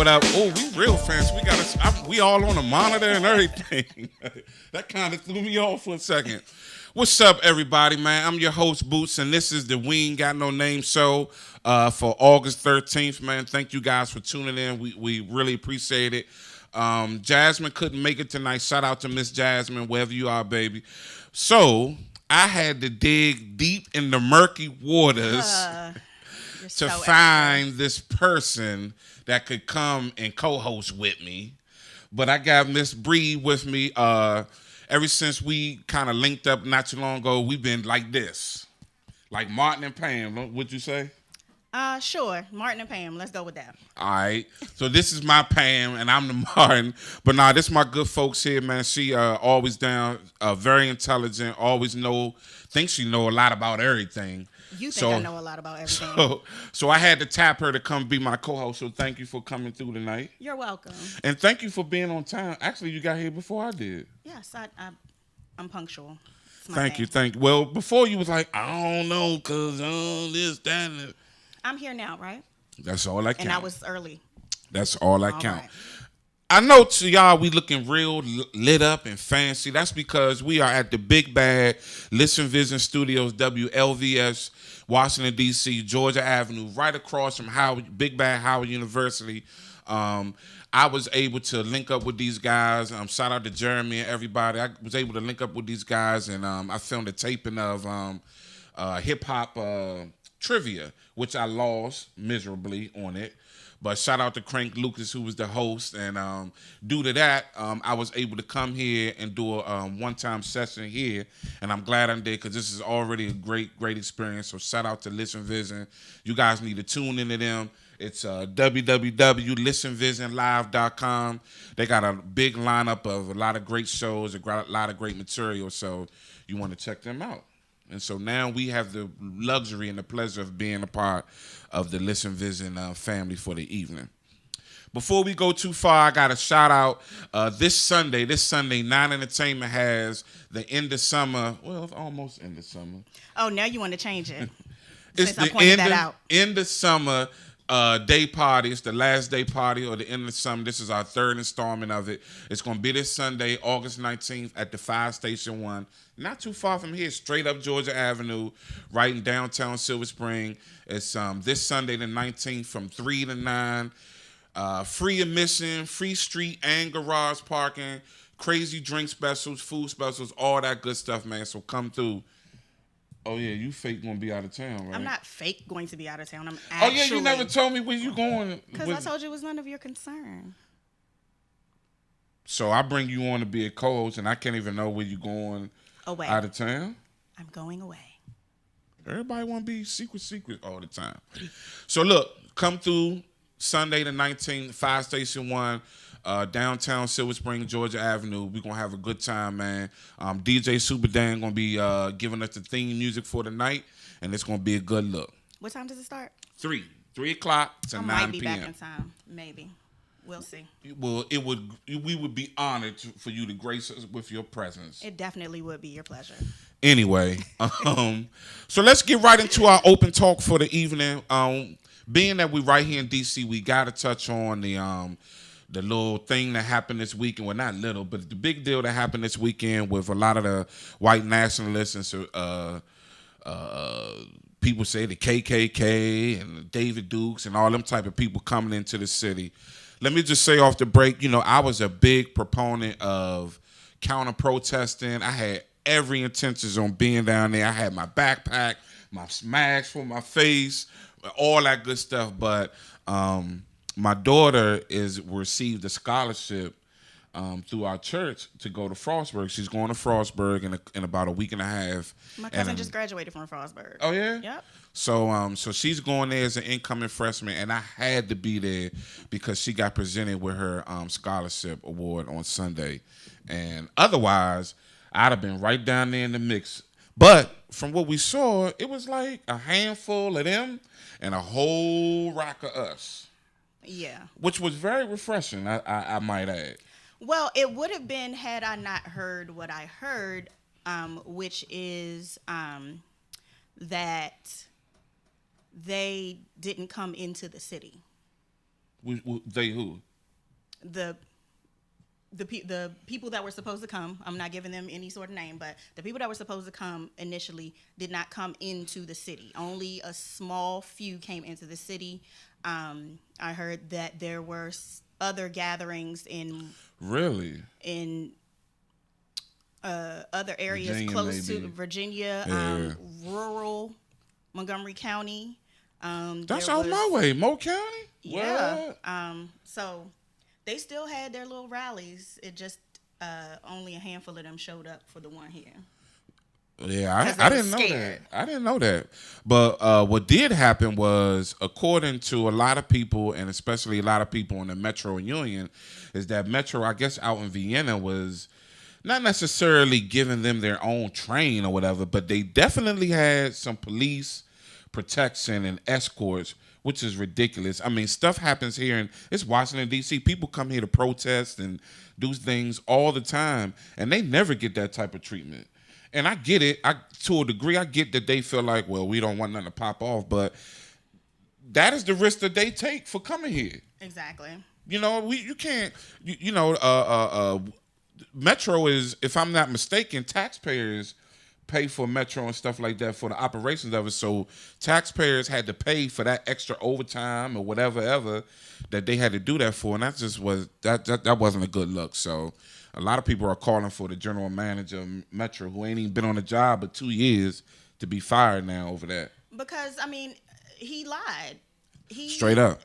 what up? Oh, we real fancy. We all on a monitor and everything. That kind of threw me off for a second. What's up, everybody, man? I'm your host, Boots, and this is the We Ain't Got No Name show for August 13th, man. Thank you guys for tuning in. We really appreciate it. Jasmine couldn't make it tonight. Shout out to Miss Jasmine, wherever you are, baby. So I had to dig deep in the murky waters to find this person that could come and co-host with me. But I got Miss Bree with me. Ever since we kind of linked up not too long ago, we've been like this. Like Martin and Pam, would you say? Sure. Martin and Pam. Let's go with that. All right. So this is my Pam, and I'm the Martin. But nah, this is my good folks here, man. She always down, very intelligent, always thinks she know a lot about everything. You think I know a lot about everything. So I had to tap her to come be my co-host. So thank you for coming through tonight. You're welcome. And thank you for being on time. Actually, you got here before I did. Yes, I'm punctual. Thank you. Well, before you was like, I don't know, because this, that, and I'm here now, right? That's all I count. And I was early. That's all I count. Right. I know to y'all we looking real lit up and fancy. That's because we are at the Big Bad Listen Vision Studios, WLVS, Washington, D.C., Georgia Avenue, right across from Big Bad Howard University. I was able to link up with these guys. Shout out to Jeremy and everybody. I was able to link up with these guys, and I filmed a taping of hip-hop trivia, which I lost miserably on it. But shout out to Crank Lucas, who was the host. And due to that, I was able to come here and do a one-time session here. And I'm glad I did because this is already a great, great experience. So shout out to Listen Vision. You guys need to tune into them. It's www.listenvisionlive.com. They got a big lineup of a lot of great shows, a lot of great material. So you want to check them out. And so now we have the luxury and the pleasure of being a part of the Listen Vision family for the evening. Before we go too far, I got a shout out. This Sunday, Nine Entertainment has the end of summer. Well, it's almost end of summer. Oh, now you want to change it. It's the end of summer day party. It's the last day party or the end of summer. This is our third installment of it. It's going to be this Sunday, August 19th at the Fire Station 1. Not too far from here, straight up Georgia Avenue, right in downtown Silver Spring. It's this Sunday the 19th from 3 to 9. Free admission, free street and garage parking, crazy drink specials, food specials, all that good stuff, man. So come through. Oh, yeah, you fake going to be out of town, right? I'm not fake going to be out of town. I'm actually... Oh, yeah, you never told me where you going. Because I told you it was none of your concern. So I bring you on to be a co-host, and I can't even know where you going away. Out of town? I'm going away. Everybody want to be secret all the time. So, look, come through Sunday the 19th, Fire Station 1, downtown Silver Spring, Georgia Avenue. We're going to have a good time, man. DJ Super Dan going to be giving us the theme music for the night, and it's going to be a good look. What time does it start? 3 o'clock to 9 p.m. I might be back in time. Maybe. We'll see. Well, we would be honored for you to grace us with your presence. It definitely would be your pleasure. Anyway, so let's get right into our open talk for the evening. Being that we're right here in D.C., we got to touch on the little thing that happened this weekend. Well, not little, but the big deal that happened this weekend with a lot of the white nationalists and people say the KKK and the David Dukes and all them type of people coming into the city. Let me just say off the break, I was a big proponent of counter-protesting. I had every intentions on being down there. I had my backpack, my mask for my face, all that good stuff. But my daughter received a scholarship through our church to go to Frostburg. She's going to Frostburg in about a week and a half. My cousin just graduated from Frostburg. Oh, yeah? Yep. So she's going there as an incoming freshman, and I had to be there because she got presented with her scholarship award on Sunday. And otherwise, I'd have been right down there in the mix. But from what we saw, it was like a handful of them and a whole rack of us. Yeah. Which was very refreshing, I might add. Well, it would have been had I not heard what I heard, which is that they didn't come into the city. They who? The the people that were supposed to come, I'm not giving them any sort of name, but the people that were supposed to come initially did not come into the city. Only a small few came into the city. I heard that there were other gatherings in other areas Virginia, close maybe. to Virginia, rural Montgomery County. That's out my way, Mo County. Yeah. So they still had their little rallies. It just only a handful of them showed up for the one here. Yeah, I didn't know that. I didn't know that. But what did happen was, according to a lot of people, and especially a lot of people in the Metro Union, is that Metro, I guess, out in Vienna was not necessarily giving them their own train or whatever, but they definitely had some police protection and escorts, which is ridiculous. I mean, stuff happens here, and it's Washington, D.C. People come here to protest and do things all the time, and they never get that type of treatment. And I get it. To a degree, I get that they feel like, well, we don't want nothing to pop off, but that is the risk that they take for coming here. Exactly. You know, you can't, Metro is, if I'm not mistaken, taxpayers pay for Metro and stuff like that for the operations of it. So taxpayers had to pay for that extra overtime or whatever ever that they had to do that for, and that just was that wasn't a good look. So a lot of people are calling for the general manager of Metro, who ain't even been on the job but 2 years, to be fired now over that. Because I mean, he lied. Straight up.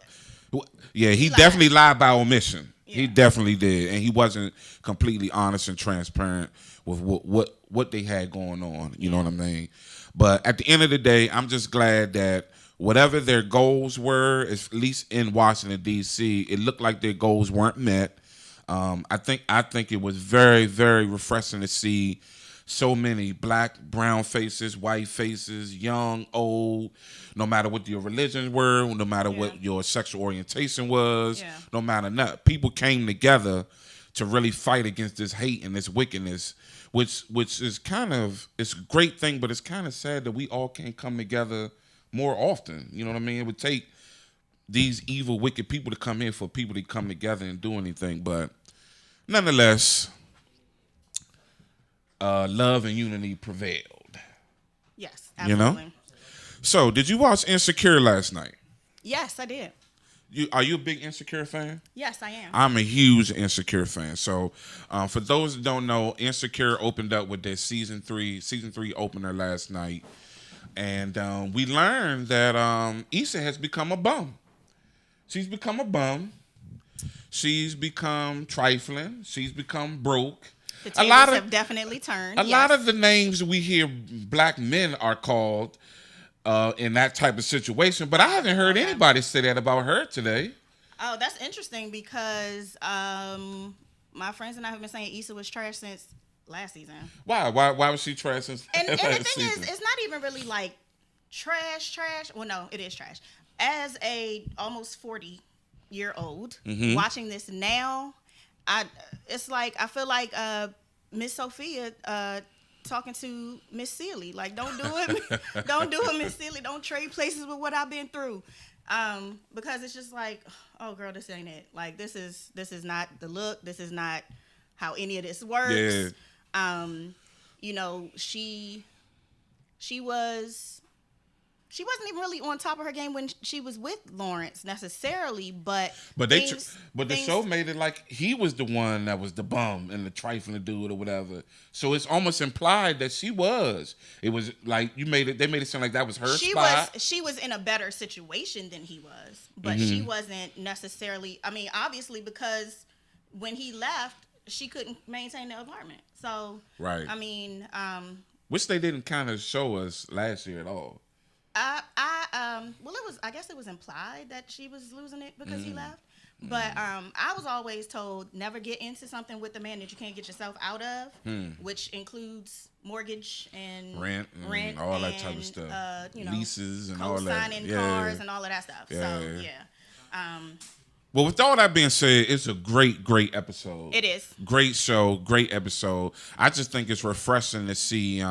Yeah, he definitely lied by omission. Yeah. He definitely did, and he wasn't completely honest and transparent with what they had going on. You know what I mean? But at the end of the day, I'm just glad that whatever their goals were, at least in Washington, D.C., it looked like their goals weren't met. I think it was very, very refreshing to see so many black, brown faces, white faces, young, old, no matter what your religions were, no matter what your sexual orientation was, no matter what. People came together to really fight against this hate and this wickedness, which is it's a great thing, but it's kind of sad that we all can't come together more often. You know what I mean? It would take these evil, wicked people to come here for people to come together and do anything. But nonetheless, love and unity prevailed. Yes, absolutely. You know? So, did you watch Insecure last night? Yes, I did. Are you a big Insecure fan? Yes, I am. I'm a huge Insecure fan. So, for those that don't know, Insecure opened up with their season three opener last night. And we learned that Issa has become a bum. She's become a bum. She's become trifling. She's become broke. The tables have definitely turned. A lot of the names we hear black men are called in that type of situation, but I haven't heard anybody say that about her today. Oh, that's interesting because my friends and I have been saying Issa was trash since last season. Why? Why was she trash since and last season? And the thing season? is, it's not even really like trash. Well, no, it is trash. As a almost 40-year-old watching this now, it's like I feel like Miss Sophia talking to Miss Sealy. Like, don't do it, Miss Sealy. Don't trade places with what I've been through. Because it's just like, oh girl, this ain't it. Like, this is not the look. This is not how any of this works. Yeah. You know, she wasn't even really on top of her game when she was with Lawrence necessarily, but the show made it like he was the one that was the bum and the trifling dude or whatever. So it's almost implied that she was. It was like they made it sound like that was her spot. She was in a better situation than he was, but she wasn't necessarily. I mean, obviously, because when he left, she couldn't maintain the apartment. So right. I mean, which they didn't kind of show us last year at all. I guess it was implied that she was losing it because he left. But I was always told never get into something with a man that you can't get yourself out of, which includes mortgage and rent, all that type of stuff. Leases and all that. Co-signing cars and all of that stuff. Yeah. So yeah. Well, with all that being said, it's a great episode. It is. Great show, great episode. I just think it's refreshing to see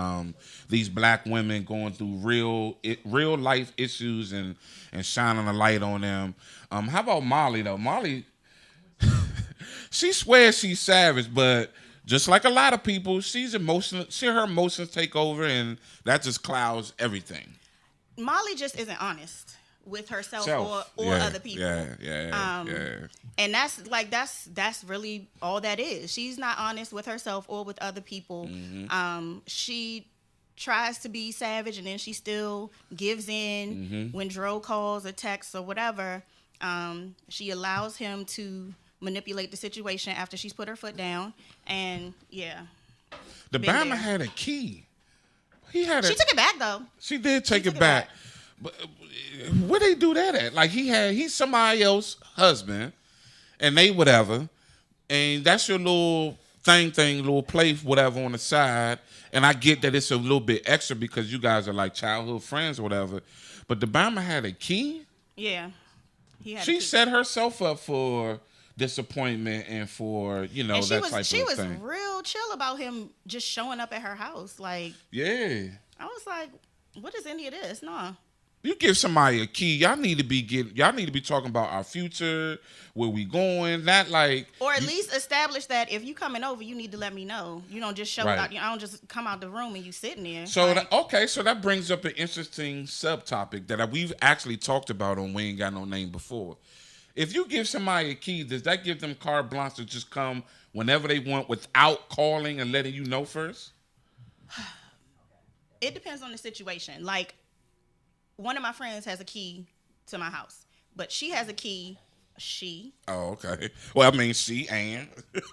these black women going through real life issues and shining a light on them. How about Molly though? Molly, she swears she's savage, but just like a lot of people, she's emotional. Her emotions take over, and that just clouds everything. Molly just isn't honest with herself or yeah, other people. Yeah. And that's really all that is. She's not honest with herself or with other people. Mm-hmm. She tries to be savage, and then she still gives in when Dro calls or texts or whatever. She allows him to manipulate the situation after she's put her foot down, and the Bama had a key. She took it back though. She did take it back. But where they do that at? Like he's somebody else's husband, and they whatever, and that's your little little play, whatever on the side. And I get that it's a little bit extra because you guys are like childhood friends or whatever. But the Bama had a key. Yeah, she set herself up for disappointment and for that type of thing. She was real chill about him just showing up at her house. Like, yeah, I was like, what is any of this? No. You give somebody a key, y'all need to be talking about our future, where we going, not like, or at least establish that if you coming over, you need to let me know. You don't just show up. I don't just come out the room and you sitting there. So so that brings up an interesting subtopic that we've actually talked about on We Ain't Got No Name before. If you give somebody a key, does that give them carte blanche to just come whenever they want without calling and letting you know first? It depends on the situation. Like, one of my friends has a key to my house, but she has a key. Oh, okay. Well, I mean, she and.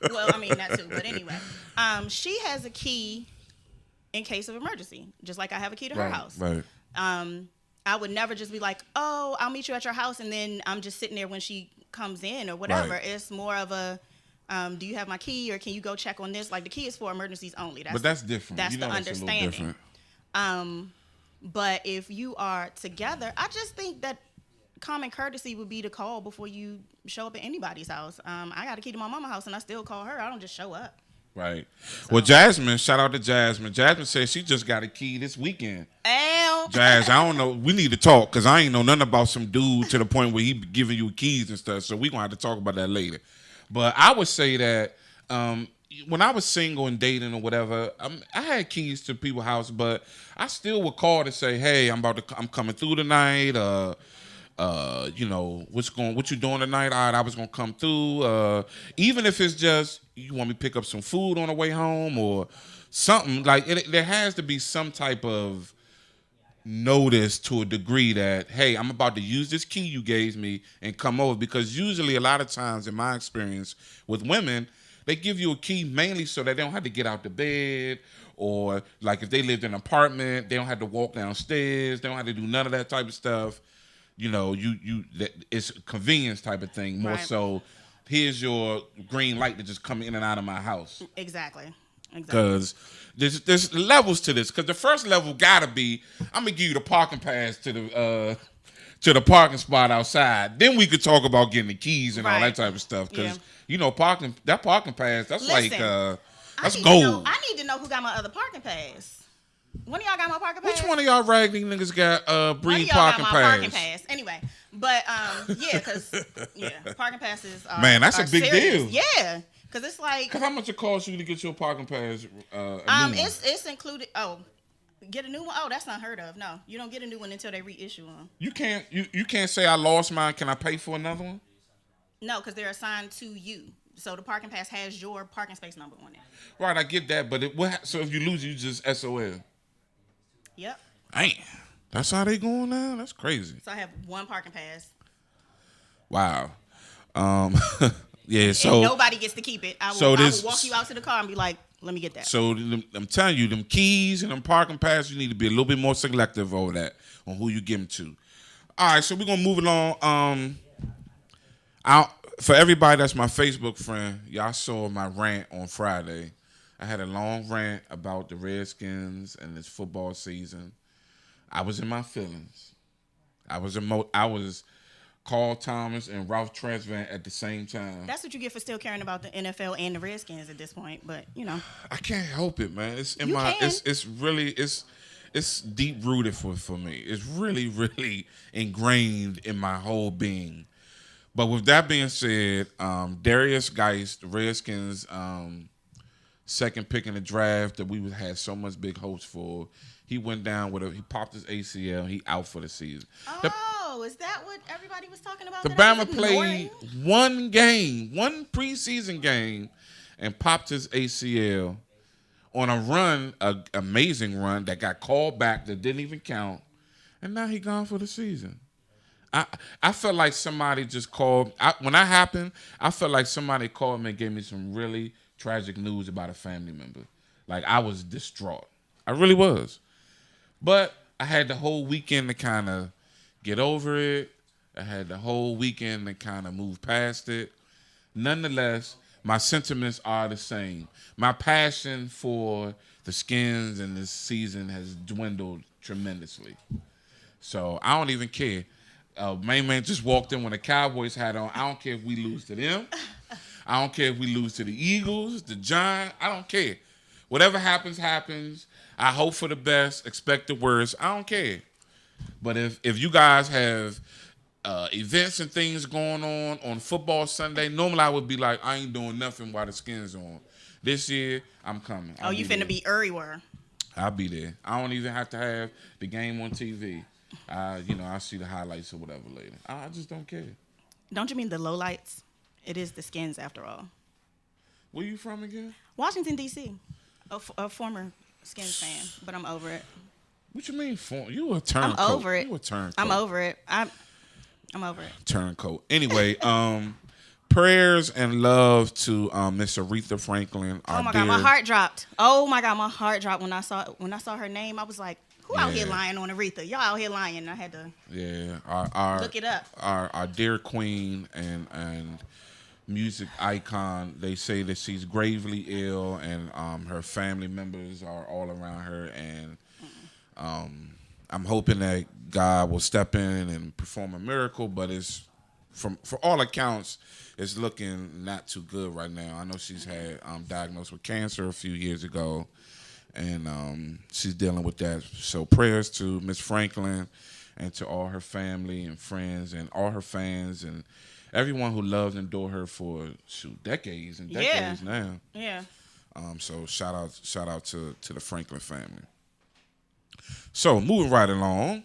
Well, I mean that too. But anyway, she has a key in case of emergency, just like I have a key to her house. Right. I would never just be like, oh, I'll meet you at your house, and then I'm just sitting there when she comes in or whatever. Right. It's more of a, do you have my key, or can you go check on this? Like, the key is for emergencies only. But that's different. That's the understanding. But if you are together, I just think that common courtesy would be to call before you show up at anybody's house. I got a key to my mama's house, and I still call her. I don't just show up. Right. So. Well, Jasmine, shout out to Jasmine. Jasmine said she just got a key this weekend. Jazz, I don't know. We need to talk because I ain't know nothing about some dude to the point where he giving you keys and stuff. So we gonna have to talk about that later. But I would say that when I was single and dating or whatever, I had keys to people's house, but I still would call to say, "Hey, I'm coming through tonight. What you doing tonight? All right, I was gonna come through. Even if it's just you want me to pick up some food on the way home or something like there has to be some type of notice to a degree that, hey, I'm about to use this key you gave me and come over, because usually a lot of times in my experience with women, they give you a key mainly so that they don't have to get out the bed, or like if they lived in an apartment, they don't have to walk downstairs, they don't have to do none of that type of stuff. It's a convenience type of thing more. Right. So here's your green light to just come in and out of my house. Exactly. Because there's levels to this. Because the first level gotta be, I'm gonna give you the parking pass to the parking spot outside. Then we could talk about getting the keys and all that type of stuff. Because parking pass, that's that's gold. I need to know who got my other parking pass. One of y'all got my parking pass? Which one of y'all raggedy niggas got Bree parking pass? Parking pass. Anyway, but because parking passes are, man, that's a big serious. deal. Yeah. Because it's like... Because how much it costs you to get your parking pass? It's included... Oh, get a new one? Oh, that's not heard of. No, you don't get a new one until they reissue them. You can't say I lost mine. Can I pay for another one? No, because they're assigned to you. So the parking pass has your parking space number on it. Right, I get that. But so if you lose, you just SOL. Yep. Damn. That's how they going now? That's crazy. So I have one parking pass. Wow. Yeah, so and nobody gets to keep it. I will walk you out to the car and be like, let me get that. So I'm telling you, them keys and them parking passes, you need to be a little bit more selective over that on who you give them to. All right, so we're gonna move along. For everybody that's my Facebook friend, y'all saw my rant on Friday. I had a long rant about the Redskins and this football season. I was in my feelings. I was Carl Thomas and Ralph Tresvant at the same time. That's what you get for still caring about the NFL and the Redskins at this point. But I can't help it, man. It's in You my. can. It's really it's deep rooted for me. It's really really ingrained in my whole being. But with that being said, Darius Geist, the Redskins, second pick in the draft that we had so much big hopes for. He went down he popped his ACL. He out for the season. Oh, is that what everybody was talking about? The that I was Bama played one preseason game, and popped his ACL on a run, an amazing run that got called back that didn't even count, and now he gone for the season. I felt like somebody just called. When that happened, I felt like somebody called me and gave me some really tragic news about a family member. Like, I was distraught. I really was. But I had the whole weekend to kind of get over it. I had the whole weekend to kind of move past it. Nonetheless, my sentiments are the same. My passion for the Skins and this season has dwindled tremendously. So I don't even care. Main man just walked in with a Cowboys hat on. I don't care if we lose to them. I don't care if we lose to the Eagles, the Giants. I don't care. Whatever happens, happens. I hope for the best, expect the worst. I don't care. But if you guys have events and things going on football Sunday, normally I would be like, I ain't doing nothing while the Skins on. This year, I'm coming. You finna be everywhere. I'll be there. I don't even have to have the game on TV. I'll see the highlights or whatever later. I just don't care. Don't you mean the lowlights? It is the Skins after all. Where you from again? Washington, D.C. A former Skins fan, but I'm over it. What you mean you a turncoat? I'm over it. You a turncoat. I'm over it. I'm over it. Turncoat. Anyway, prayers and love to Miss Aretha Franklin. Oh my God, my heart dropped. Oh my God, my heart dropped when I saw her name. I was like, who out here lying on Aretha? Y'all out here lying. I had to look it up. Our dear queen and music icon. They say that she's gravely ill, and her family members are all around her, and I'm hoping that God will step in and perform a miracle. But for all accounts, it's looking not too good right now. I know she's had diagnosed with cancer a few years ago, and she's dealing with that. So prayers to Miss Franklin and to all her family and friends and all her fans and everyone who loves and adore her for decades and decades now. Yeah. So shout out to the Franklin family. So moving right along,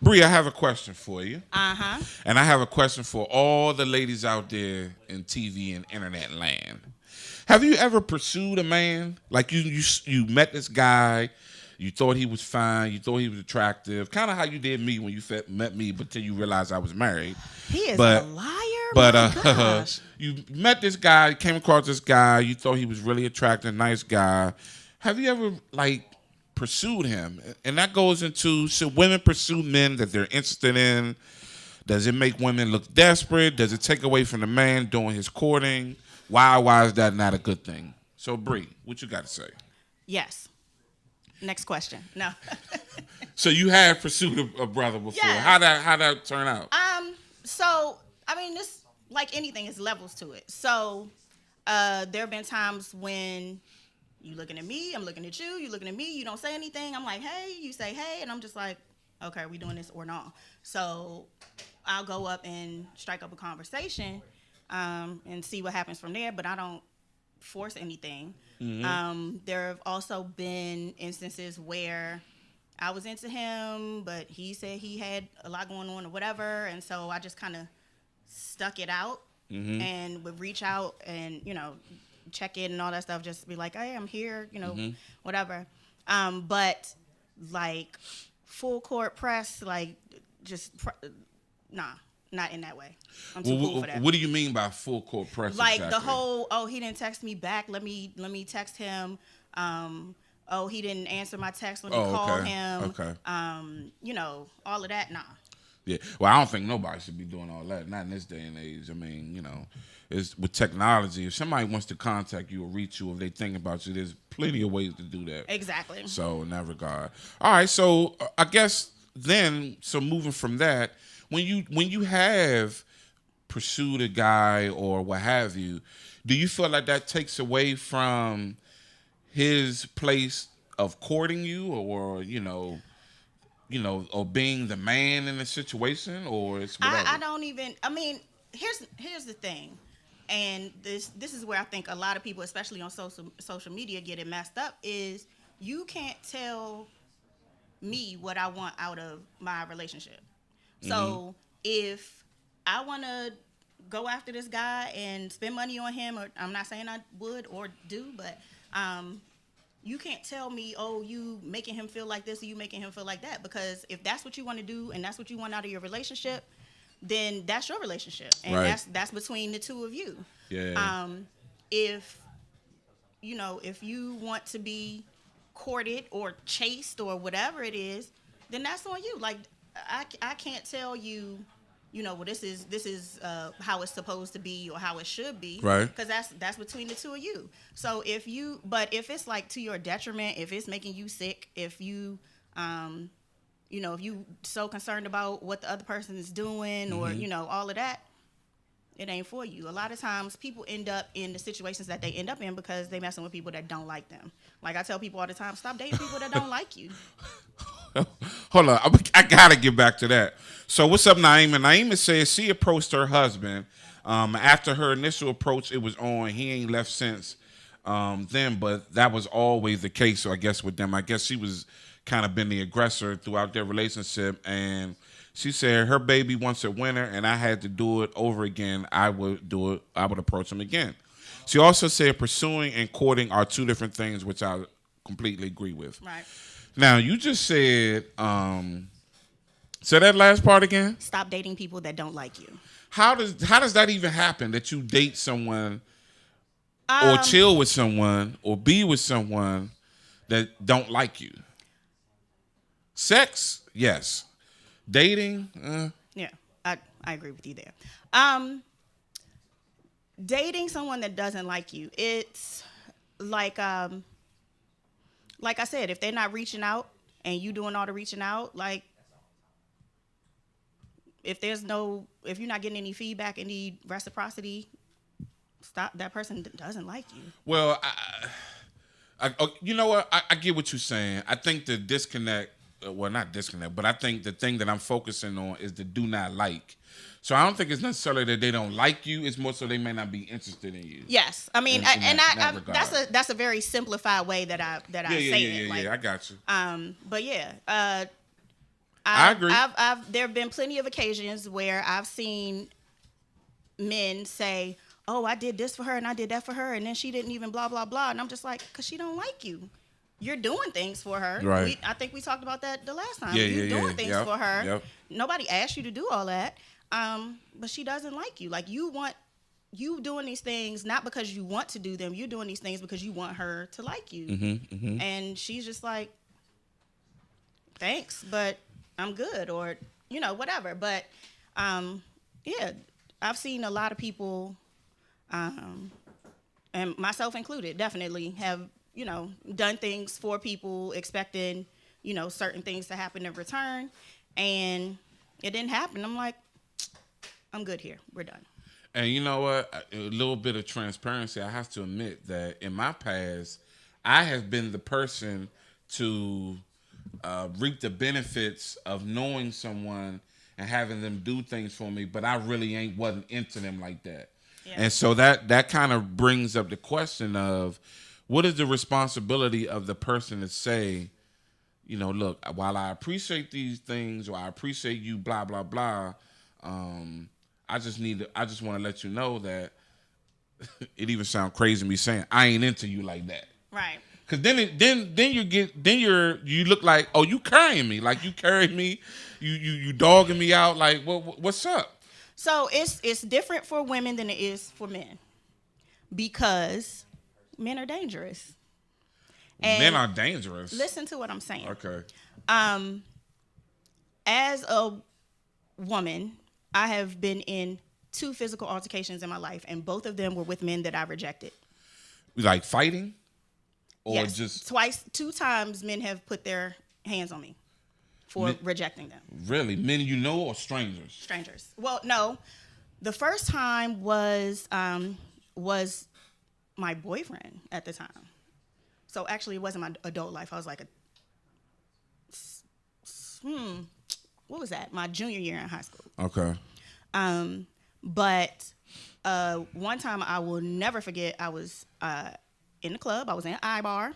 Bree, I have a question for you. Uh-huh. And I have a question for all the ladies out there in TV and internet land. Have you ever pursued a man? Like you met this guy, you thought he was fine, you thought he was attractive, kind of how you did me when you met me, but till you realized I was married. He is a liar. But gosh. You met this guy, came across this guy, you thought he was really attractive, nice guy. Have you ever pursued him? And that goes into, should women pursue men that they're interested in? Does it make women look desperate? Does it take away from the man doing his courting? Why is that not a good thing? So Bree, what you got to say? Yes. Next question. No. So you have pursued a brother before. Yes. How that turn out? So I mean, this, like anything, is levels to it. So there have been times when you looking at me, I'm looking at you, you looking at me, you don't say anything. I'm like, hey, you say hey, and I'm just like, okay, are we doing this or not? So I'll go up and strike up a conversation and see what happens from there, but I don't force anything. Mm-hmm. There have also been instances where I was into him, but he said he had a lot going on or whatever, and so I just kind of stuck it out and would reach out and, check in and all that stuff, just be like, hey, I'm here, whatever. But like full court press, like nah, not in that way. I'm too cool for that. What do you mean by full court press? Like exactly? The whole, he didn't text me back. Let me text him. He didn't answer my text. Let me call him. Okay. All of that. Nah. Yeah. Well, I don't think nobody should be doing all that. Not in this day and age. I mean, it's with technology. If somebody wants to contact you or reach you, if they think about you, there's plenty of ways to do that. Exactly. So in that regard. All right. So I guess then, moving from that, when you have pursued a guy or what have you, do you feel like that takes away from his place of courting you, or or being the man in the situation, or it's whatever? I don't even. I mean, here's the thing, and this is where I think a lot of people, especially on social media, get it messed up. Is you can't tell me what I want out of my relationship. So if I want to go after this guy and spend money on him, or I'm not saying I would or do, but you can't tell me, oh, you making him feel like this or you making him feel like that, because if that's what you want to do and that's what you want out of your relationship, then that's your relationship, and right. that's between the two of you. Yeah. If if you want to be courted or chased or whatever it is, then that's on you. Like I can't tell you, well, this is how it's supposed to be or how it should be, Right. because that's between the two of you. So if it's like to your detriment, if it's making you sick, if you if you so concerned about what the other person is doing, or all of that, it ain't for you. A lot of times people end up in the situations that they end up in because they messing with people that don't like them. Like I tell people all the time, stop dating people that don't like you. Hold on, I gotta get back to that. So what's up, Naima? Naima says she approached her husband. After her initial approach, it was on. He ain't left since then, but that was always the case. So I guess with them, I guess she was kind of been the aggressor throughout their relationship. And she said her baby wants a winner, and I had to do it over again. I would do it. I would approach him again. She also said pursuing and courting are two different things, which I completely agree with. Right. Now, you just said, say that last part again. Stop dating people that don't like you. How does that even happen, that you date someone or chill with someone or be with someone that don't like you? Sex, yes. Dating, Yeah, I agree with you there. Dating someone that doesn't like you, it's like I said, if they're not reaching out and you doing all the reaching out, like if you're not getting any feedback, any reciprocity, stop. That person doesn't like you. Well, you know what? I get what you're saying. I think the disconnect, well, not disconnect, but I think the thing that I'm focusing on is the do not like. So I don't think it's necessarily that they don't like you. It's more so they may not be interested in you. Yes, I mean, that's a very simplified way that I say it. Yeah, I got you. But yeah, I agree. There have been plenty of occasions where I've seen men say, "Oh, I did this for her and I did that for her, and then she didn't even blah blah blah," and I'm just like, "Cause she don't like you. You're doing things for her." Right. I think we talked about that the last time. Yeah, You're doing things for her. Yep. Nobody asked you to do all that. But she doesn't like you. Like you doing these things not because you want to do them. You're doing these things because you want her to like you. And she's just like, thanks, but I'm good, or whatever. But yeah, I've seen a lot of people, and myself included, definitely have done things for people expecting certain things to happen in return, and it didn't happen. I'm like, I'm good here. We're done. And you know what? A little bit of transparency. I have to admit that in my past, I have been the person to reap the benefits of knowing someone and having them do things for me, but I really wasn't into them like that. Yeah. And so that kind of brings up the question of what is the responsibility of the person to say, look, while I appreciate these things, or I appreciate you, blah, blah, blah, I just want to let you know that it even sounds crazy me saying I ain't into you like that. Right. Cause then you look like, oh, you carrying me, like you carried me, you dogging me out, like what's up? So it's different for women than it is for men, because men are dangerous. And men are dangerous. Listen to what I'm saying. Okay. As a woman, I have been in 2 physical altercations in my life, and both of them were with men that I rejected. Like fighting? Or yes, just 2 times men have put their hands on me for rejecting them. Really? Men you know or strangers? Strangers. Well, no. The first time was my boyfriend at the time. So actually, it wasn't my adult life. I was like what was that? My junior year in high school. Okay. But one time I will never forget. I was in the club. I was in I-Bar.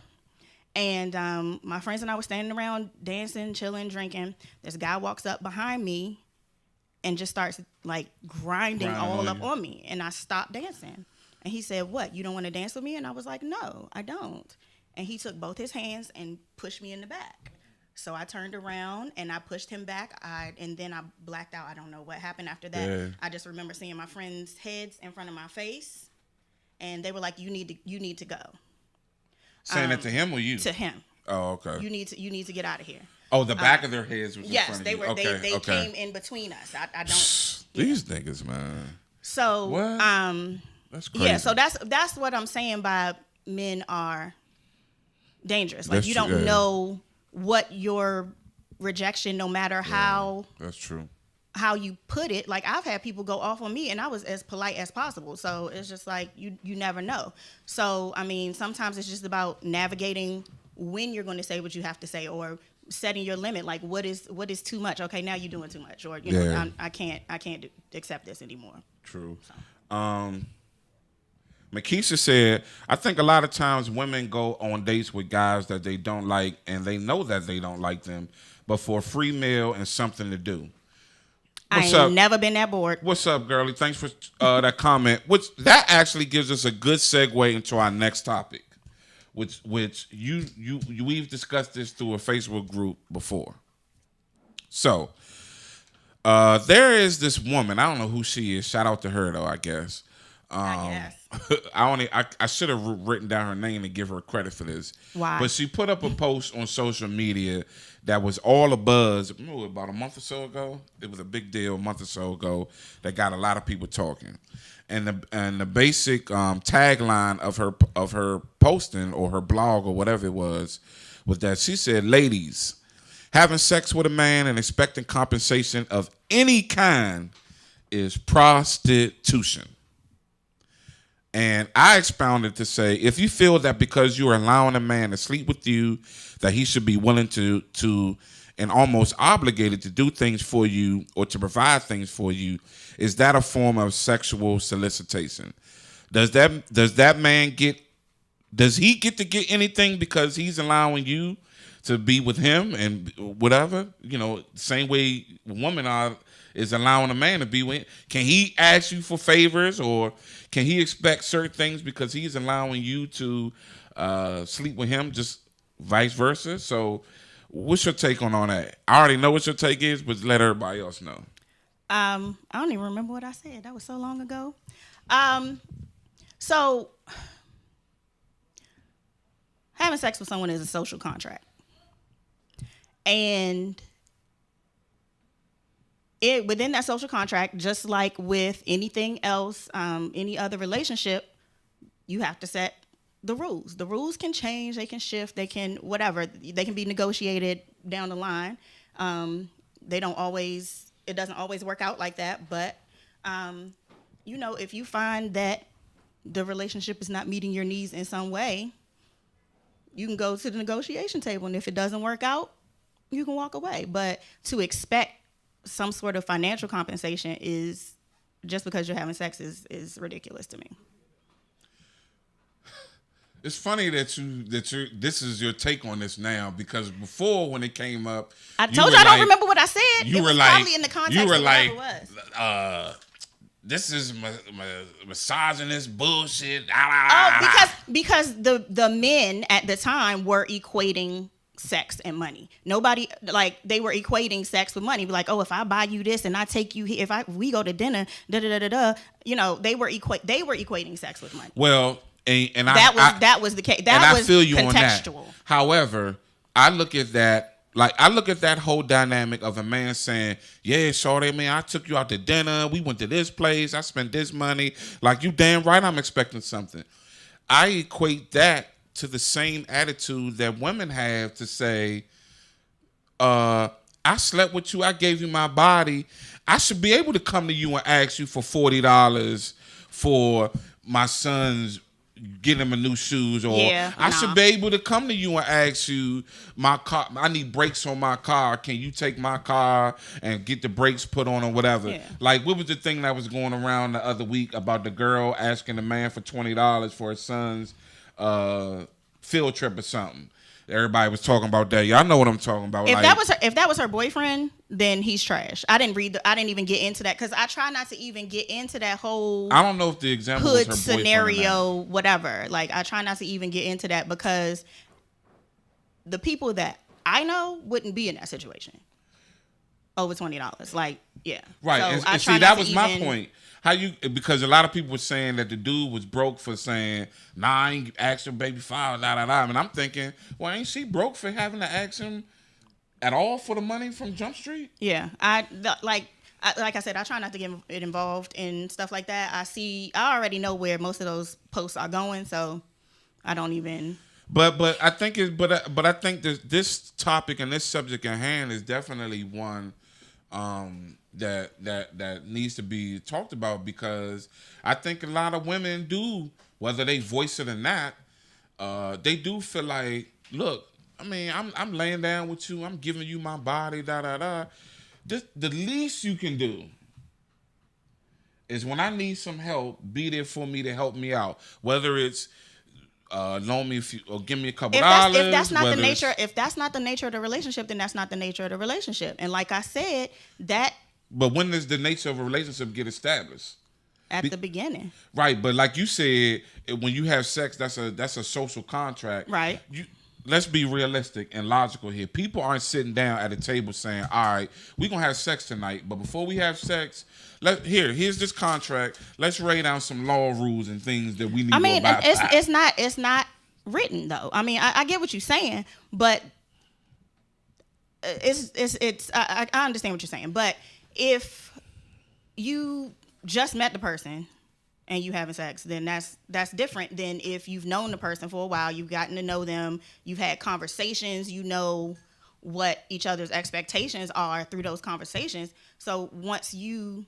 And my friends and I were standing around dancing, chilling, drinking. This guy walks up behind me and just starts like grinding all up on me. And I stopped dancing. And he said, "What, you don't want to dance with me?" And I was like, "No, I don't." And he took both his hands and pushed me in the back. So I turned around and I pushed him back. And then I blacked out. I don't know what happened after that. Yeah. I just remember seeing my friends' heads in front of my face. And they were like, you need to go. Saying that to him or you? To him. Oh, okay. You need to get out of here. Oh, the back of their heads was in yes, front of they you. were. Okay, they came in between us. I don't. These niggas, man. So what? That's crazy. Yeah, so that's what I'm saying by men are dangerous. Like, you don't know what your rejection, no matter how. That's true. How you put it. Like, I've had people go off on me and I was as polite as possible. So it's just like, you never know. So, I mean, sometimes it's just about navigating when you're going to say what you have to say, or setting your limit. Like, what is too much? Okay, now you're doing too much. Or, you know, I can't accept this anymore. True. So. Makisha said, I think a lot of times women go on dates with guys that they don't like, and they know that they don't like them, but for a free meal and something to do. What's I ain't up? Never been that bored. What's up, girlie? Thanks for that comment. That actually gives us a good segue into our next topic, which we've discussed this through a Facebook group before. So there is this woman. I don't know who she is. Shout out to her though, I guess. I should have written down her name and give her credit for this. Why? But she put up a post on social media that was all a buzz. About a month or so ago, it was a big deal. A month or so ago, that got a lot of people talking. And the basic tagline of her posting or her blog or whatever it was that she said, "Ladies, having sex with a man and expecting compensation of any kind is prostitution." And I expounded to say, if you feel that because you are allowing a man to sleep with you, that he should be willing to and almost obligated to do things for you or to provide things for you, is that a form of sexual solicitation? Does that man get to get anything because he's allowing you to be with him and whatever? You know, same way women is allowing a man to be with. Can he ask you for favors, or can he expect certain things because he's allowing you to sleep with him, just vice versa? So what's your take on all that? I already know what your take is, but let everybody else know. I don't even remember what I said. That was so long ago. So having sex with someone is a social contract. And within that social contract, just like with anything else, any other relationship, you have to set the rules. The rules can change, they can shift, they can whatever. They can be negotiated down the line. It doesn't always work out like that, but if you find that the relationship is not meeting your needs in some way, you can go to the negotiation table, and if it doesn't work out, you can walk away. But to expect some sort of financial compensation is just because you're having sex is ridiculous to me. It's funny that this is your take on this now, because before when it came up, I told you I don't remember what I said. You it were was like, probably in the context you were of like, whatever it was. This is misogynist bullshit. Because the men at the time were equating sex and money. Nobody, like, they were equating sex with money. Like, oh, if I buy you this and I take you here, we go to dinner, they were equating sex with money. Well, and that was the case. That was feel you contextual. On that. However, I look at that whole dynamic of a man saying, "Yeah, shorty, man, I took you out to dinner. We went to this place. I spent this money. Like, you damn right I'm expecting something." I equate that to the same attitude that women have to say, I I slept with you. I gave you my body. I should be able to come to you and ask you for $40 for my son's get him a new shoes, or I should be able to come to you and ask you my car. I need brakes on my car. Can you take my car and get the brakes put on or whatever? Yeah. Like, what was the thing that was going around the other week about the girl asking the man for $20 for his son's field trip or something? Everybody was talking about that. Y'all know what I'm talking about. If that was her boyfriend, then he's trash. I didn't even get into that because I try not to even get into that whole. I don't know if the example hood was her scenario, whatever. Like, I try not to even get into that because the people that I know wouldn't be in that situation. Over $20, like, yeah, right. So and see, that was my point. Because a lot of people were saying that the dude was broke for saying, nah, I ain't asked her baby father, and I'm thinking, well, ain't she broke for having to ask him at all for the money from Jump Street? Yeah, like I said, I try not to get it involved in stuff like that. I already know where most of those posts are going, so I don't even. But I think I think this topic and this subject at hand is definitely one that needs to be talked about, because I think a lot of women do, whether they voice it or not, they do feel like, look, I mean, I'm laying down with you, I'm giving you my body, The least you can do is when I need some help, be there for me to help me out. Whether it's loan me or give me a couple dollars. If that's not the nature of the relationship, then that's not the nature of the relationship. And like I said, that. But when does the nature of a relationship get established? At the beginning. Right, but like you said, when you have sex, that's a social contract. Right. Let's be realistic and logical here. People aren't sitting down at a table saying, all right, we're going to have sex tonight, but before we have sex, here's this contract. Let's write down some law rules and things that we need to abide by. It's not written, though. I mean, I get what you're saying, but I understand what you're saying. But if you just met the person and you having sex, then that's different than if you've known the person for a while, you've gotten to know them, you've had conversations, you know what each other's expectations are through those conversations. So once you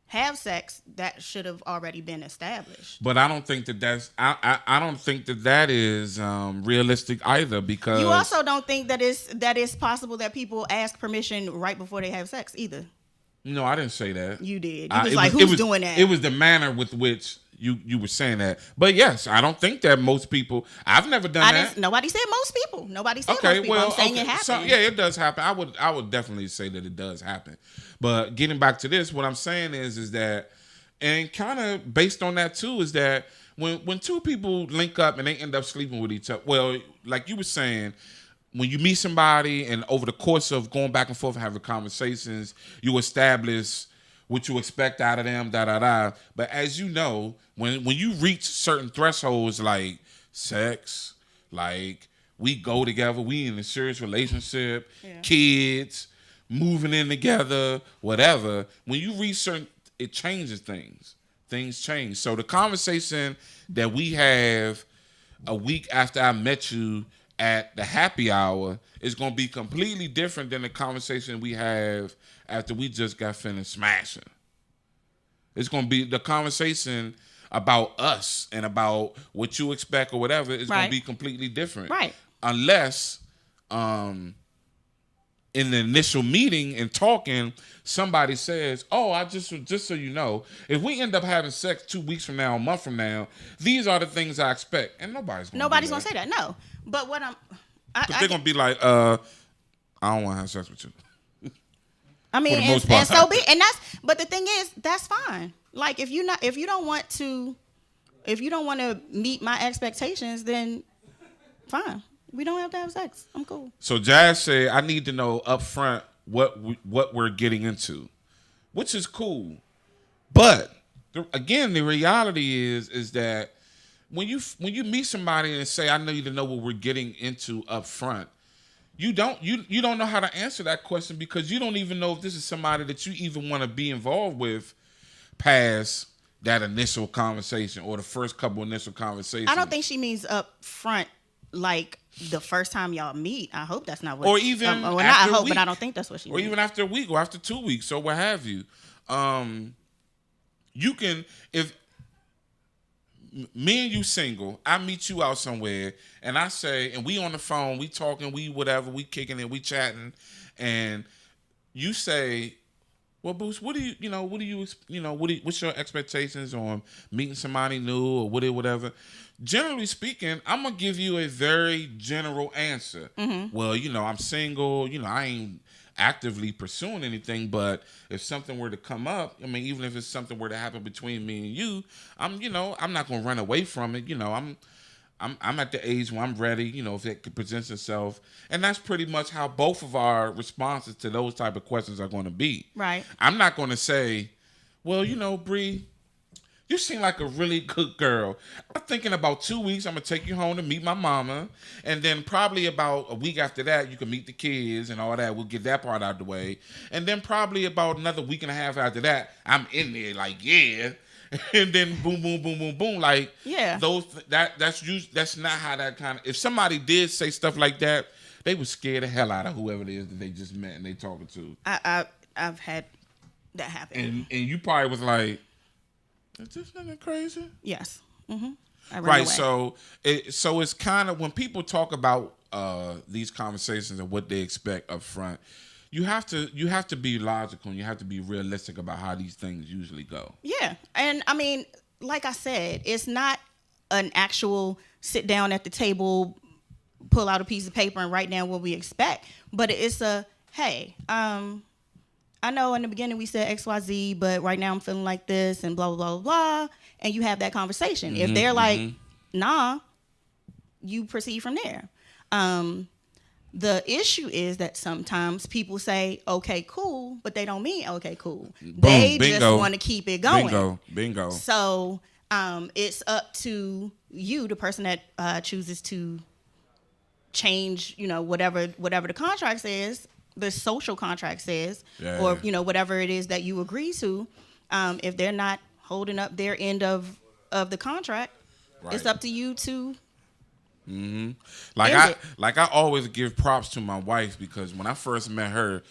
have sex, that should have already been established. But I don't think I don't think that is realistic either, because you also don't think that it's possible that people ask permission right before they have sex either. No, I didn't say that. You did. Who's doing that? It was the manner with which you were saying that. But yes, I don't think that most people. I've never done that. Nobody said most people. Nobody said most people. I'm saying it happens. So, yeah, it does happen. I would definitely say that it does happen. But getting back to this, what I'm saying is that, and kind of based on that too, is that when two people link up and they end up sleeping with each other, well, like you were saying, when you meet somebody and over the course of going back and forth and having conversations, you establish what you expect out of them, But as you know, when you reach certain thresholds like sex, like we go together, we in a serious relationship, kids, moving in together, whatever, when you reach certain, it changes things. Things change. So the conversation that we have a week after I met you at the happy hour is going to be completely different than the conversation we have after we just got finished smashing. It's going to be the conversation about us and about what you expect or whatever is going to be completely different. Right. Unless in the initial meeting and talking, somebody says, oh, just so you know, if we end up having sex 2 weeks from now, a month from now, these are the things I expect. And nobody's going to say that, no. But what they're going to be like, I don't want to have sex with you. I mean, and so be, and but the thing is, that's fine. Like, if you don't want to meet my expectations, then fine. We don't have to have sex. I'm cool. So Jazz said, I need to know up front what we're getting into, which is cool. But again, the reality is that when you meet somebody and say, I need to know what we're getting into up front, you don't know how to answer that question, because you don't even know if this is somebody that you even want to be involved with past that initial conversation or the first couple initial conversations. I don't think she means up front. like the first time y'all meet. I hope that's not what. Or even well, not I after a hope, week. but I don't think that's what she. Or even after a week, or after 2 weeks, or what have you. You can, if me and you single, I meet you out somewhere, and I say, and we on the phone, we talking, we whatever, we kicking it, we chatting, and you say, well, Boost, what's your expectations on meeting somebody new or whatever? Generally speaking, I'm gonna give you a very general answer. Mm-hmm. Well, I'm single. I ain't actively pursuing anything, but if something were to come up, I mean, even if it's something were to happen between me and you, I'm not gonna run away from it. I'm at the age where I'm ready, if it presents itself. And that's pretty much how both of our responses to those type of questions are going to be. Right. I'm not going to say, well, Bree, you seem like a really good girl. I'm thinking about 2 weeks, I'm going to take you home to meet my mama. And then probably about a week after that, you can meet the kids and all that. We'll get that part out of the way. And then probably about another week and a half after that, I'm in there like, yeah. And then boom, boom, boom, boom, boom. Like, yeah, that's not how that kind of. If somebody did say stuff like that, they would scare the hell out of whoever it is that they just met and they talking to. I've had that happen. And you probably was like, is this nigga crazy? Yes. Mm-hmm. Right. Away. So it's kind of when people talk about these conversations and what they expect up front. You have to be logical and you have to be realistic about how these things usually go. Yeah. And I mean, like I said, it's not an actual sit down at the table, pull out a piece of paper and write down what we expect. But it's a, hey, I know in the beginning we said XYZ, but right now I'm feeling like this and blah, blah, blah, blah. And you have that conversation. Mm-hmm, if they're like, nah, you proceed from there. The issue is that sometimes people say, okay, cool, but they don't mean okay, cool. Boom, they just want to keep it going. Bingo. So it's up to you, the person that chooses to change, whatever the contract says, the social contract says, or, whatever it is that you agree to. If they're not holding up their end of the contract, it's up to you to... Mm-hmm. Like I always give props to my wife because when I first met her,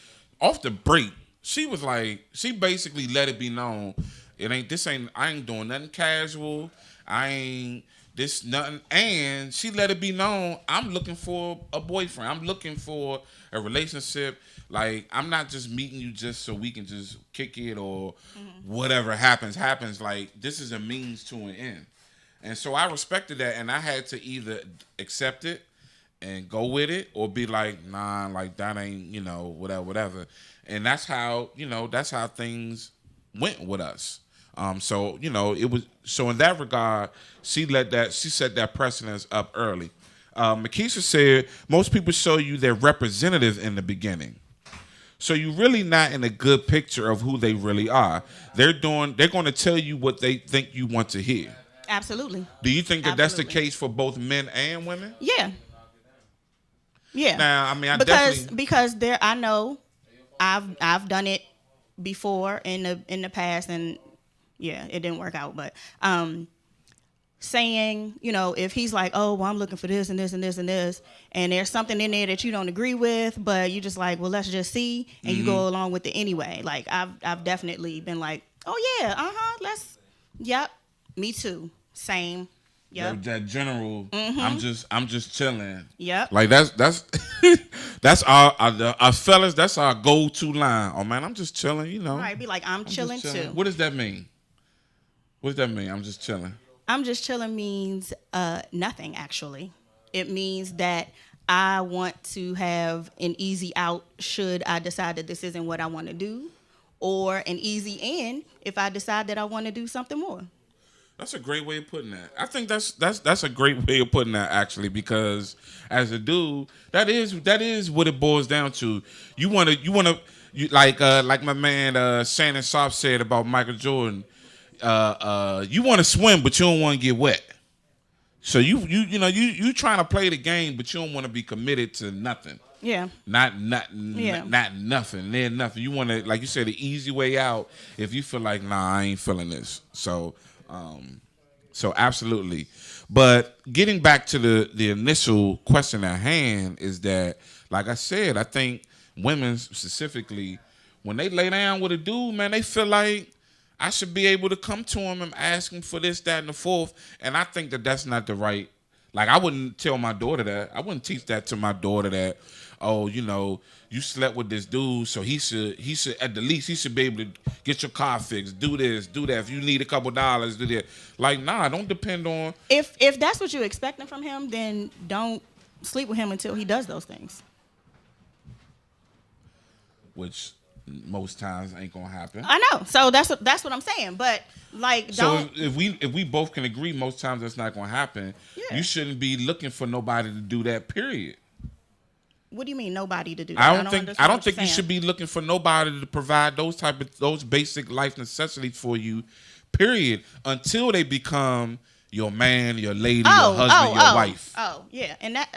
off the break, she was like, she basically let it be known, I ain't doing nothing casual, I ain't this nothing, and she let it be known I'm looking for a boyfriend, I'm looking for a relationship. Like, I'm not just meeting you just so we can just kick it or whatever happens. Like, this is a means to an end. And so I respected that, and I had to either accept it and go with it or be like, nah, like that ain't, whatever. And that's how things went with us. So it was, so in that regard, she set that precedence up early. Makisha said, most people show you their representative in the beginning. So you're really not in a good picture of who they really are. They're going to tell you what they think you want to hear. Absolutely. Do you think that that's the case for both men and women? Yeah. Yeah. Now, I mean, because there, I know, I've done it before in the past, and yeah, it didn't work out. But saying, if he's like, oh, well, I'm looking for this and this and this and this, and there's something in there that you don't agree with, but you just like, well, let's just see, and you go along with it anyway. Like I've definitely been like, oh yeah, yep. Me too. Same. Yep. That general. I'm just chilling. Yep. Like that's that's our fellas. That's our go-to line. Oh man, I'm just chilling. Right. Be like, I'm chilling too. What does that mean? I'm just chilling. I'm just chilling means nothing. Actually, it means that I want to have an easy out should I decide that this isn't what I want to do, or an easy in if I decide that I want to do something more. That's a great way of putting that. I think that's a great way of putting that, actually, because as a dude, that is what it boils down to. You wanna like my man Shannon Sharp said about Michael Jordan. You want to swim, but you don't want to get wet. So you trying to play the game, but you don't want to be committed to nothing. Yeah. Not nothing. Near nothing. You want to, like you said, the easy way out if you feel like, nah, I ain't feeling this. So So absolutely. But getting back to the initial question at hand is that, like I said, I think women specifically, when they lay down with a dude, man, they feel like I should be able to come to him and ask him for this, that, and the fourth. And I think that that's not the right. Like, I wouldn't tell my daughter that. I wouldn't teach that to my daughter that, oh, you slept with this dude, so he should at the least he should be able to get your car fixed, do this, do that. If you need a couple dollars, do that. Like, nah, don't depend on. If that's what you're expecting from him, then don't sleep with him until he does those things. Which most times ain't gonna happen. I know. So that's what I'm saying. But like, don't. So if we both can agree, most times that's not gonna happen. Yeah. You shouldn't be looking for nobody to do that. Period. What do you mean nobody to do that? I don't think you should be looking for nobody to provide those basic life necessities for you. Period. Until they become your man, your lady, your husband, your wife. Oh, yeah, and I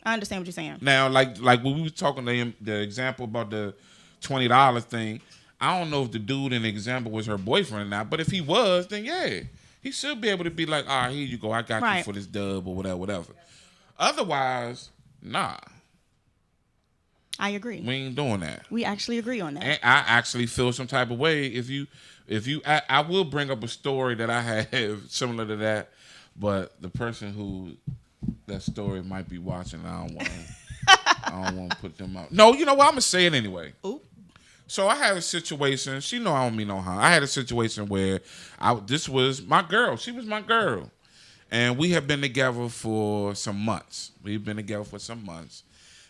understand what you're saying. Now, like when we were talking to him, the example about the $20 thing, I don't know if the dude in the example was her boyfriend or not, but if he was, then yeah, he should be able to be like, all right, here you go, I got you for this dub or whatever. Otherwise, nah. I agree. We ain't doing that. We actually agree on that. And I actually feel some type of way if you I will bring up a story that I have similar to that, but the person who that story might be watching, I don't want to put them out. No, you know what? I'm gonna say it anyway. Ooh. So I had a situation. She know I don't mean no harm. I had a situation where this was my girl. She was my girl, and we have been together for some months. We've been together for some months.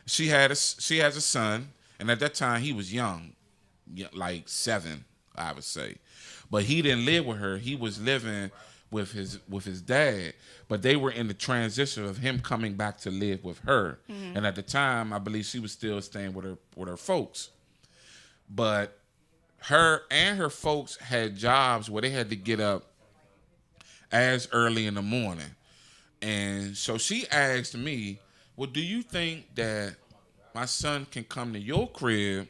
She has a son, and at that time he was young, like 7, I would say. But he didn't live with her. He was living with his dad. But they were in the transition of him coming back to live with her. Mm-hmm. And at the time, I believe she was still staying with her folks. But her and her folks had jobs where they had to get up as early in the morning. And so she asked me, well, do you think that my son can come to your crib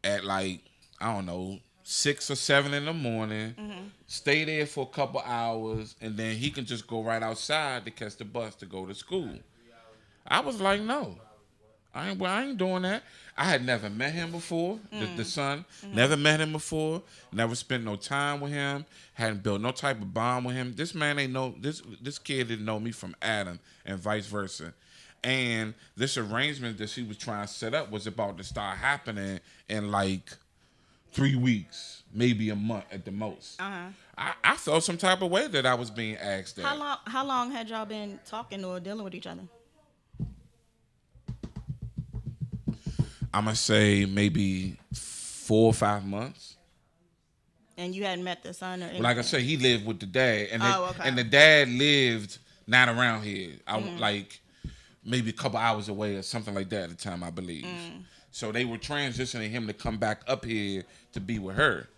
at like, I don't know, 6 or 7 in the morning, stay there for a couple hours, and then he can just go right outside to catch the bus to go to school? I was like, no, I ain't doing that. I had never met him before, the son. Never met him before. Never spent no time with him. Hadn't built no type of bond with him. This man this kid didn't know me from Adam, and vice versa. And this arrangement that she was trying to set up was about to start happening in like 3 weeks, maybe a month at the most. I felt some type of way that I was being asked that. How long had y'all been talking or dealing with each other? I'm going to say maybe 4 or 5 months. And you hadn't met the son or anything? Like I said, he lived with the dad. And, okay. And the dad lived not around here. Like maybe a couple hours away or something like that at the time, I believe. So they were transitioning him to come back up here to be with her.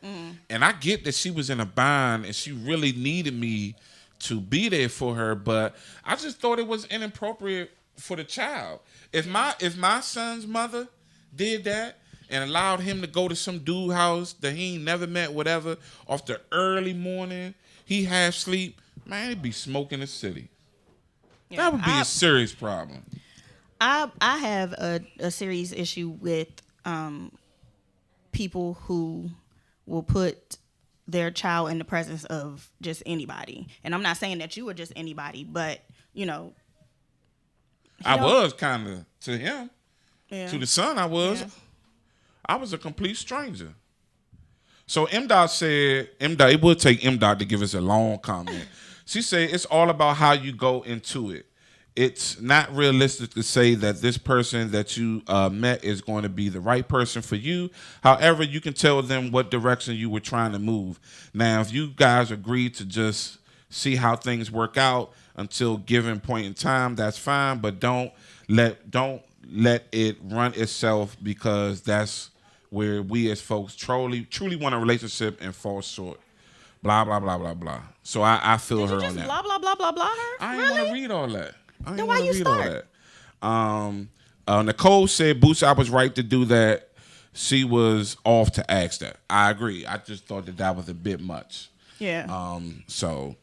And I get that she was in a bind and she really needed me to be there for her, but I just thought it was inappropriate for the child. If my son's mother did that and allowed him to go to some dude house that he ain't never met, whatever, off the early morning, he half sleep, man, he'd be smoking the city. Yeah, that would be a serious problem. I have a serious issue with people who will put their child in the presence of just anybody. And I'm not saying that you were just anybody, but, I was kind of to him. Yeah. To the son, I was. Yeah. I was a complete stranger. So M-Dot said, it would take M-Dot to give us a long comment. She said, it's all about how you go into it. It's not realistic to say that this person that you met is going to be the right person for you. However, you can tell them what direction you were trying to move. Now, if you guys agree to just see how things work out until given point in time, that's fine. But don't let it run itself, because that's where we as folks truly want a relationship and fall short. Blah, blah, blah, blah, blah. So I feel her on that. Did you just blah, blah, blah, blah, blah her? I didn't want to read all that. Then why you start? Nicole said, Boots, I was right to do that. She was off to ask that. I agree. I just thought that was a bit much. Yeah. So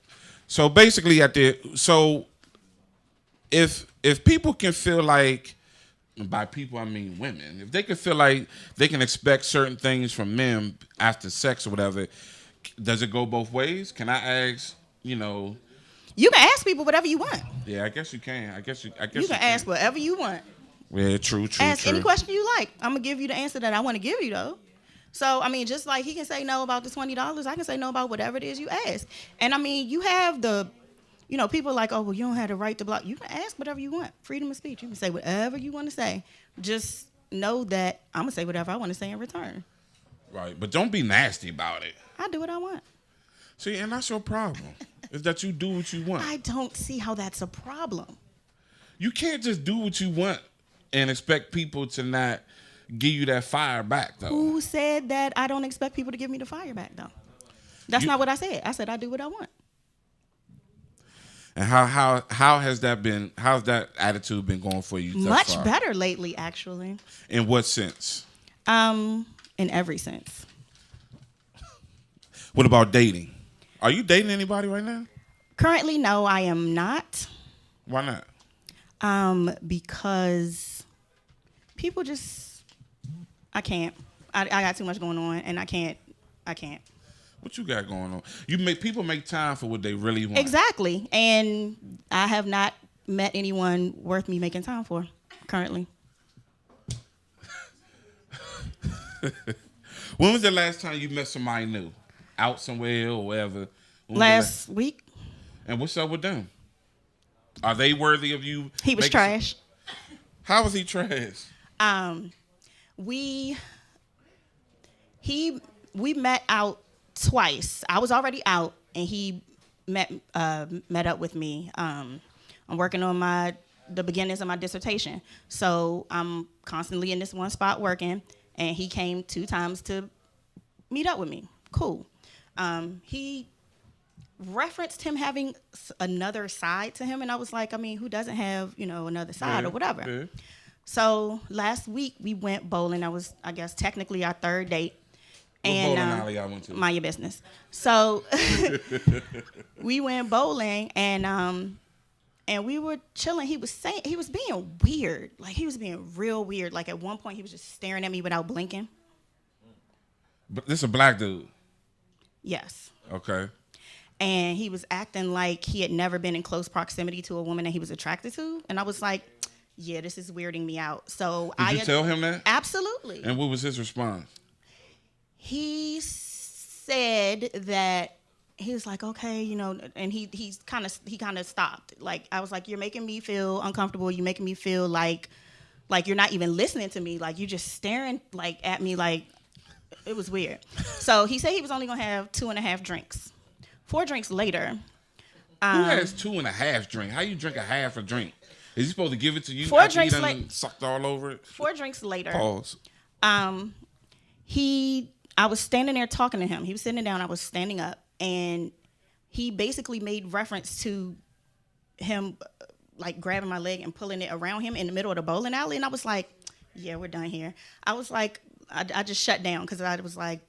So basically, if people can feel like, and by people I mean women, if they can feel like they can expect certain things from men after sex or whatever, does it go both ways? Can I ask? You can ask people whatever you want. Yeah, I guess you can. I guess you can ask whatever you want. Yeah, true. Ask any question you like. I'm gonna give you the answer that I want to give you, though. So, I mean, just like he can say no about the $20, I can say no about whatever it is you ask. And, I mean, you have people are like, oh, well, you don't have the right to block. You can ask whatever you want. Freedom of speech. You can say whatever you want to say. Just know that I'm going to say whatever I want to say in return. Right, but don't be nasty about it. I do what I want. See, and that's your problem, is that you do what you want. I don't see how that's a problem. You can't just do what you want and expect people to not give you that fire back, though. Who said that I don't expect people to give me the fire back, though? That's not what I said. I said I do what I want. And how has that been? How's that attitude been going for you? Much better lately, actually. In what sense? In every sense. What about dating? Are you dating anybody right now? Currently, no, I am not. Why not? Because people just. I can't. I got too much going on, and I can't. What you got going on? People make time for what they really want. Exactly, and I have not met anyone worth me making time for currently. When was the last time you met somebody new? Out somewhere or whatever? Last week. And what's up with them? Are they worthy of you? He was trash. How was he trash? We met out twice. I was already out, and he met up with me. I'm working on the beginnings of my dissertation, so I'm constantly in this one spot working. And he came 2 times to meet up with me. Cool. He referenced him having another side to him, and I was like, I mean, who doesn't have another side or whatever? Yeah. So last week we went bowling. That was, I guess, technically our 3rd date. What bowling alley I went to? Mind your business. So we went bowling, and we were chilling. He was being weird. Like, he was being real weird. Like, at one point he was just staring at me without blinking. But this is a black dude. Yes. Okay. And he was acting like he had never been in close proximity to a woman that he was attracted to, and I was like, yeah, this is weirding me out. So Did you tell him that? Absolutely. And what was his response? He said that he was like, okay, and he kind of stopped. Like, I was like, you're making me feel uncomfortable. You're making me feel like you're not even listening to me. Like, you're just staring at me. Like, it was weird. So he said he was only gonna have 2.5 drinks. 4 drinks later. Who has 2.5 drinks? How you drink a half a drink? Is he supposed to give it to you? 4 drinks later. Sucked all over it. 4 drinks later. Pause. I was standing there talking to him. He was sitting down. I was standing up, and he basically made reference to him, like, grabbing my leg and pulling it around him in the middle of the bowling alley. And I was like, yeah, we're done here. I was like, I just shut down because I was like,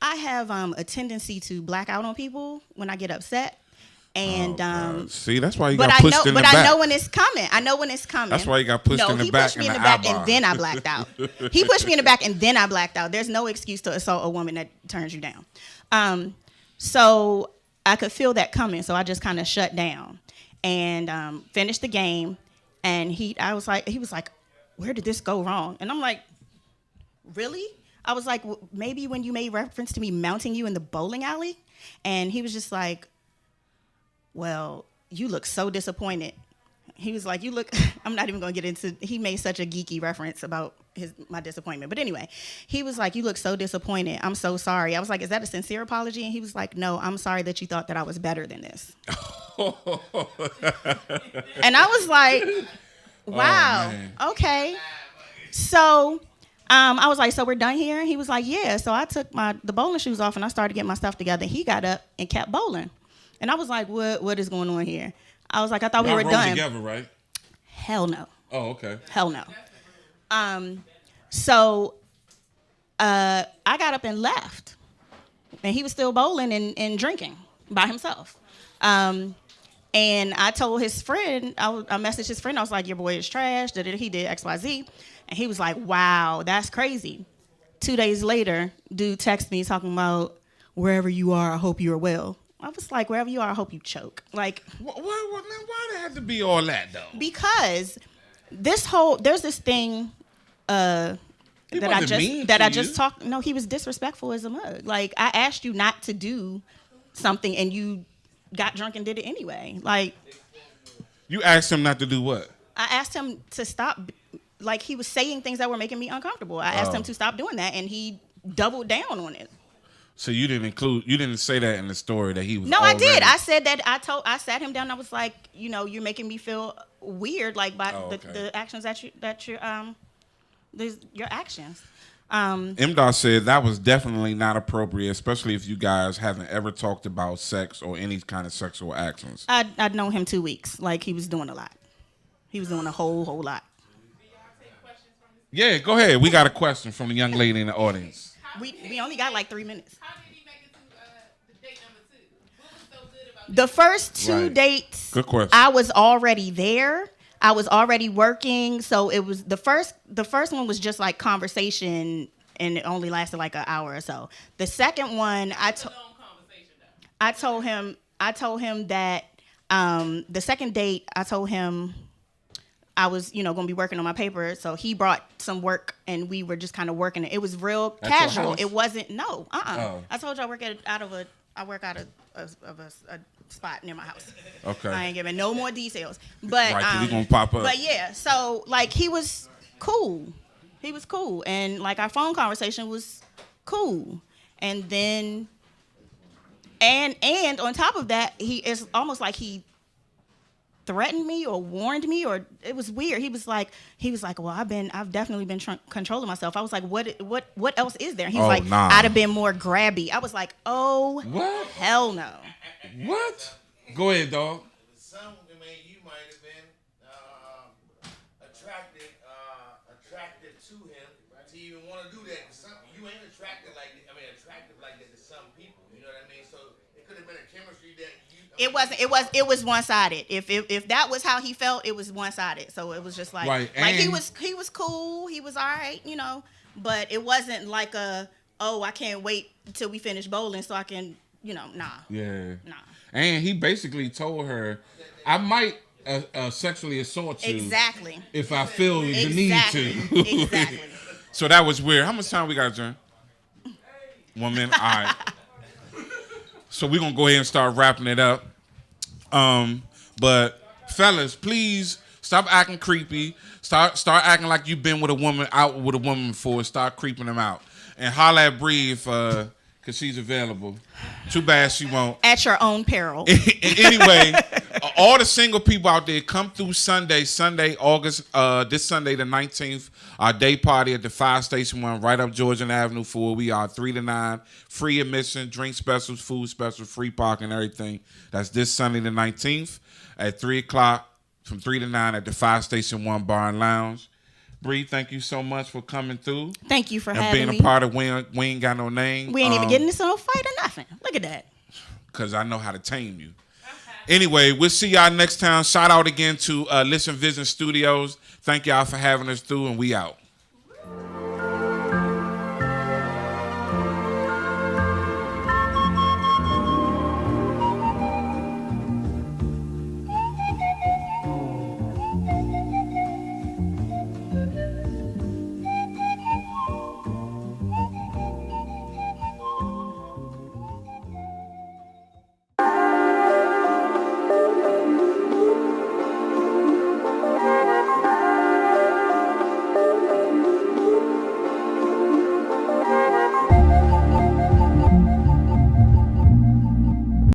I have a tendency to black out on people when I get upset. And see, that's why you got pushed in the back. But I know when it's coming. That's why you got pushed in the back. No, he pushed me in the back and then I blacked out. He pushed me in the back and then I blacked out. There's no excuse to assault a woman that turns you down. So I could feel that coming. So I just kind of shut down and finished the game. And he was like, where did this go wrong? And I'm like, really? I was like, well, maybe when you made reference to me mounting you in the bowling alley. And he was just like, well, you look so disappointed. He was like, you look, I'm not even going to get into, he made such a geeky reference about my disappointment. But anyway, he was like, you look so disappointed. I'm so sorry. I was like, is that a sincere apology? And he was like, no, I'm sorry that you thought that I was better than this. And I was like, wow, okay. So I was like, so we're done here? And he was like, yeah. So I took the bowling shoes off and I started getting my stuff together. He got up and kept bowling. And I was like, what is going on here? I was like, I thought we were done. Together, right? Hell no. Oh, okay. Hell no. So I got up and left. And he was still bowling and drinking. by himself. And I told his friend, I messaged his friend, I was like, your boy is trash, he did XYZ. And he was like, wow, that's crazy. 2 days later, dude texted me talking about, wherever you are, I hope you are well. I was like, wherever you are, I hope you choke. Like, why did it have to be all that, though? Because there's this thing that I just talked. No, he was disrespectful as a mug. Like, I asked you not to do something, and you got drunk and did it anyway. Like, you asked him not to do what? I asked him to stop. Like, he was saying things that were making me uncomfortable. I asked him to stop doing that, and he doubled down on it. So you didn't say that in the story that he was. No, I did. I said that. I sat him down. And I was like, you're making me feel weird, like by the actions your actions. MDOT said that was definitely not appropriate, especially if you guys haven't ever talked about sex or any kind of sexual actions. I'd known him 2 weeks. Like, he was doing a lot. He was doing a whole lot. Yeah, go ahead. We got a question from the young lady in the audience. We only got like 3 minutes. How did he make it to the date number 2? What was so good about the first 2 dates? Good question. I was already there. I was already working, so it was the first one was just like conversation, and it only lasted like an hour or so. The second one, I told him that the second date, I told him I was, going to be working on my paper, so he brought some work, and we were just kind of working it. It was real casual. It wasn't I told you I work out of a spot near my house. Okay. I ain't giving no more details, but right, we gonna pop up. But yeah, so like he was cool, and like our phone conversation was cool, and then and on top of that, it's almost like he threatened me or warned me, or it was weird. He was like, well, I've definitely been controlling myself. I was like, what else is there? He was like, nah. I'd have been more grabby. I was like, oh, what? Hell no. What? Go ahead, dog. You might have been attracted to him to even want to do that. You ain't attractive like that to some people. You know what I mean? So it could have been a chemistry that you. It wasn't. It was one sided. If that was how he felt, it was one sided. So it was just like, right. Like he was cool. He was all right, But it wasn't like I can't wait until we finish bowling so I can, nah. Yeah. Nah. And he basically told her, I might sexually assault you. Exactly. If I feel the need to. Exactly. So that was weird. How much time we got, Jen? 1 minute. All right. So we're going to go ahead and start wrapping it up. But fellas, please stop acting creepy. Start acting like you've been out with a woman before. Start creeping them out. And holla at Bree because she's available. Too bad she won't. At your own peril. Anyway, all the single people out there, come through Sunday, August, this Sunday the 19th, our day party at the Fire Station 1, right up Georgian Avenue 4. We are 3 to 9, free admission, drink specials, food specials, free parking, everything. That's this Sunday the 19th at 3 o'clock from 3 to 9 at the Fire Station 1 Bar and Lounge. Bree, thank you so much for coming through. Thank you for having me. And being a part of We Ain't Got No Name. We ain't even getting into no fight or nothing. Look at that. Because I know how to tame you. Anyway, we'll see y'all next time. Shout out again to Listen Vision Studios. Thank y'all for having us through, and we out.